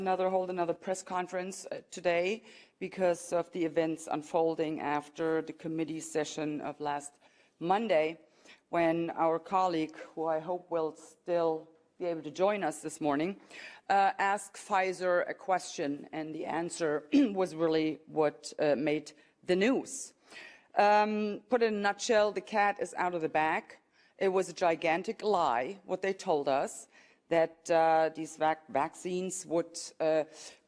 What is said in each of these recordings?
hold another press conference today because of the events unfolding after the committee session of last Monday, when our colleague, who I hope will still be able to join us this morning, asked Pfizer a question, and the answer was really what made the news. Put in a nutshell, the cat is out of the bag. It was a gigantic lie, what they told us, that these vaccines would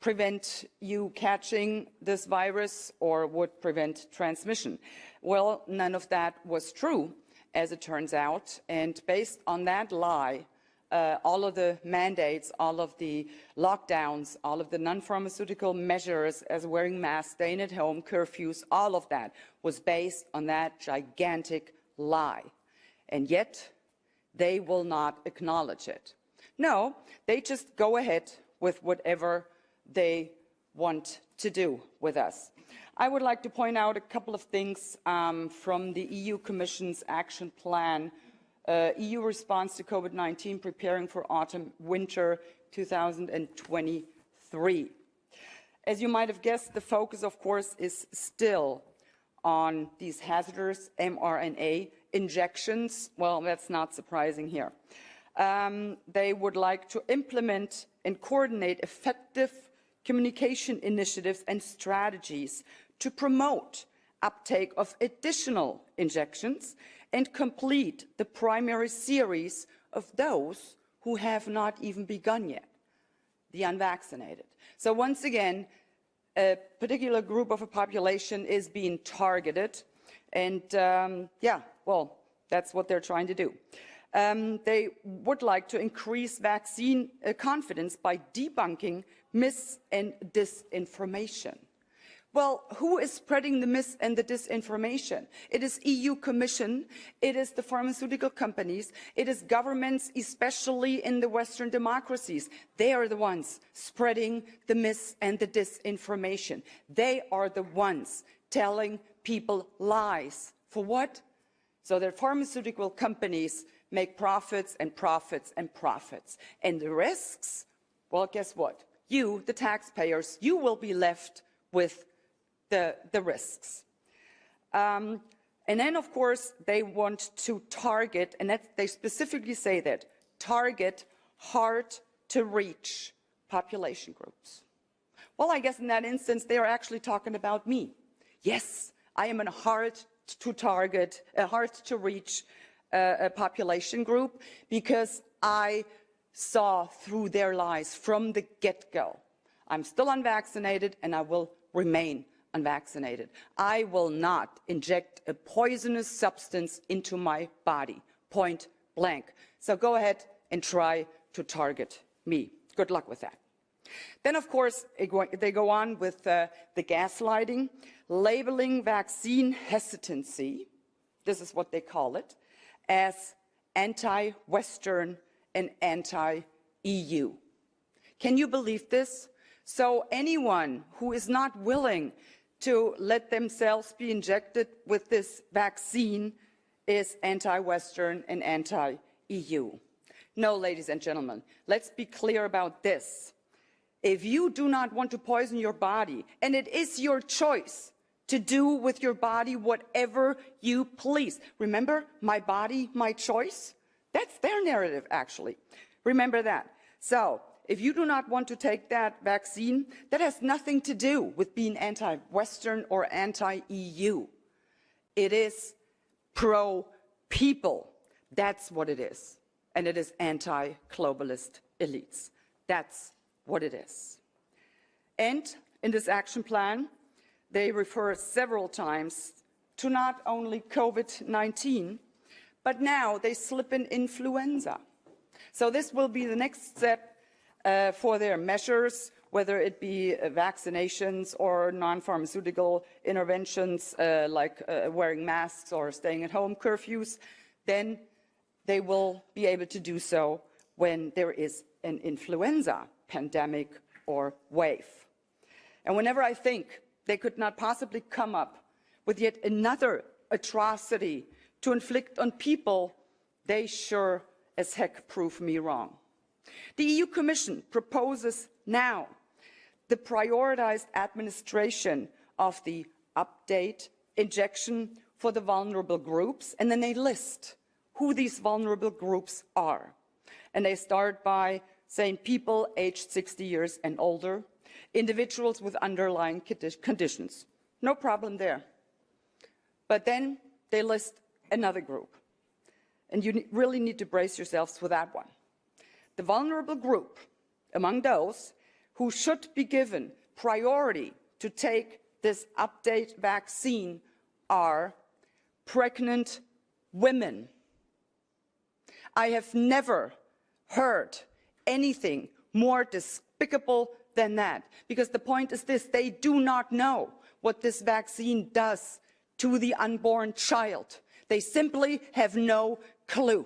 prevent you catching this virus or would prevent transmission. Well, none of that was true, as it turns out. And based on that lie, all of the mandates, all of the lockdowns, all of the non-pharmaceutical measures as wearing masks, staying at home, curfews, all of that was based on that gigantic lie. And yet, they will not acknowledge it. No, they just go ahead with whatever they want to do with us. I would like to point out a couple of things from the EU Commission's action plan, EU response to COVID-19, preparing for autumn-winter 2023. As you might have guessed, the focus, of course, is still on these hazardous mRNA injections. Well, that's not surprising here. They would like to implement and coordinate effective communication initiatives and strategies to promote uptake of additional injections and complete the primary series of those who have not even begun yet, the unvaccinated. So once again, a particular group of a population is being targeted, and that's what they're trying to do. They would like to increase vaccine confidence by debunking mis- and disinformation. Well, who is spreading the mis- and the disinformation? It is EU Commission, it is the pharmaceutical companies, it is governments, especially in the Western democracies. They are the ones spreading the mis- and the disinformation. They are the ones telling people lies. For what? So that pharmaceutical companies make profits and profits and profits. And the risks, well, guess what? You, the taxpayers, you will be left with the risks. And then, of course, they want to target, and they specifically say that, target hard-to-reach population groups. Well, I guess in that instance, they are actually talking about me. Yes, I am a hard-to-target, a hard-to-reach a population group, because I saw through their lies from the get-go. I'm still unvaccinated, and I will remain unvaccinated. I will not inject a poisonous substance into my body, point blank. So go ahead and try to target me. Good luck with that. Then, of course, they go on with the gaslighting, labeling vaccine hesitancy, this is what they call it, as anti-Western and anti-EU. Can you believe this? So anyone who is not willing to let themselves be injected with this vaccine is anti-Western and anti-EU. No, ladies and gentlemen, let's be clear about this. If you do not want to poison your body, and it is your choice to do with your body whatever you please. Remember, my body, my choice? That's their narrative, actually. Remember that. So, if you do not want to take that vaccine, that has nothing to do with being anti-Western or anti-EU. It is pro-people. That's what it is. And it is anti-globalist elites. That's what it is. And in this action plan, they refer several times to not only COVID-19, but now they slip in influenza. So this will be the next step for their measures, whether it be vaccinations or non-pharmaceutical interventions like wearing masks or staying at home curfews. Then they will be able to do so when there is an influenza pandemic or wave. And whenever I think they could not possibly come up with yet another atrocity to inflict on people, they sure as heck prove me wrong. The EU Commission proposes now the prioritized administration of the update injection for the vulnerable groups, and then they list who these vulnerable groups are. And they start by saying people aged 60 years and older, individuals with underlying conditions. No problem there. But then they list another group. And you really need to brace yourselves for that one. The vulnerable group among those who should be given priority to take this update vaccine are pregnant women. I have never heard anything more despicable than that, because the point is this: they do not know what this vaccine does to the unborn child. They simply have no clue.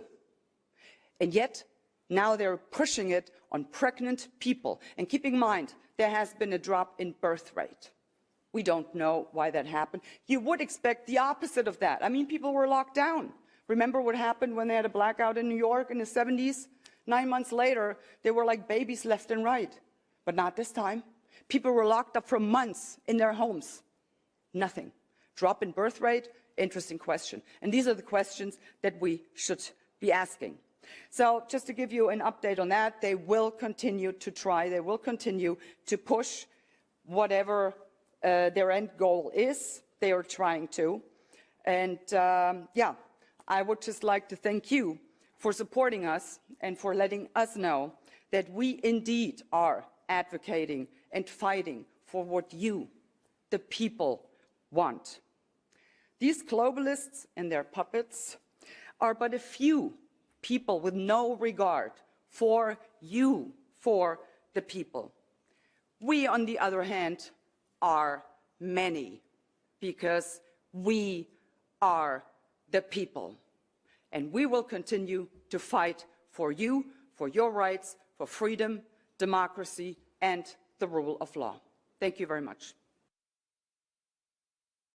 And yet, now they're pushing it on pregnant people. And keep in mind, there has been a drop in birth rate. We don't know why that happened. You would expect the opposite of that. I mean, people were locked down. Remember what happened when they had a blackout in New York in the 70s? 9 months later, they were like babies left and right. But not this time. People were locked up for months in their homes. Nothing. Drop in birth rate, interesting question. And these are the questions that we should be asking. So just to give you an update on that, they will continue to try, they will continue to push whatever their end goal is. They are trying to. And yeah, I would just like to thank you for supporting us and for letting us know that we indeed are advocating and fighting for what you, the people, want. These globalists and their puppets are but a few people with no regard for you, for the people. We, on the other hand, are many, because we are the people. And we will continue to fight for you, for your rights, for freedom, democracy, and the rule of law. Thank you very much.